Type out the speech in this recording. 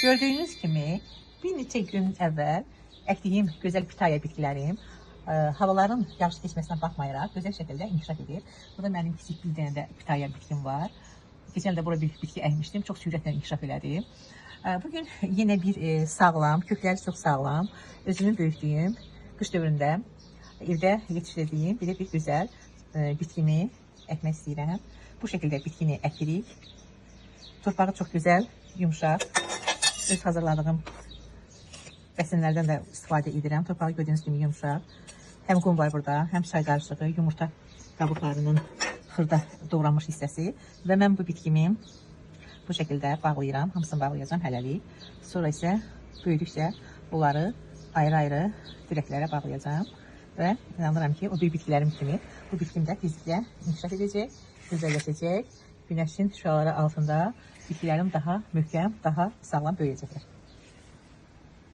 Gördüyünüz kimi bir neçə gün əvvəl əkdiyim gözəl pitaya bitkilərim havaların yağış keçməsinə baxmayaraq gözəl şəkildə inkişaf edir. Burada mənim kiçik bir dənə də pitaya bitkim var. Keçən də bura bir bitki əkmişdim, çox sürətlə inkişaf elədi. Bugün yenə bir sağlam, kökləri çox sağlam, özümün böyütdüyüm, qış dövründə evdə yetişdirdiyim bir gözəl bitkimi əkmək istəyirəm. Bu şəkildə bitkini əkirik. Torpağı çox gözəl, yumuşaq. Öz hazırladığım bəsinlərdən də istifadə edirəm. Torpağı gördüyünüz kimi yumuşaq. Həm qum var burada, həm çay qarışığı, yumurta qabıqlarının xırda doğranmış hissəsi. Və mən bu bitkimi bu şəkildə bağlayıram. Hamısını bağlayacağım hələlik. Sonra isə böyüdükcə bunları ayrı-ayrı dirəklərə bağlayacağım. Və inanıram ki, o bir bitkilərim kimi bu bitkim də tezliklə inkişaf edəcək, gözəlləşəcək. Günəşin şüaları altında bitkilərim daha möhkəm, daha sağlam böyüyəcəklər.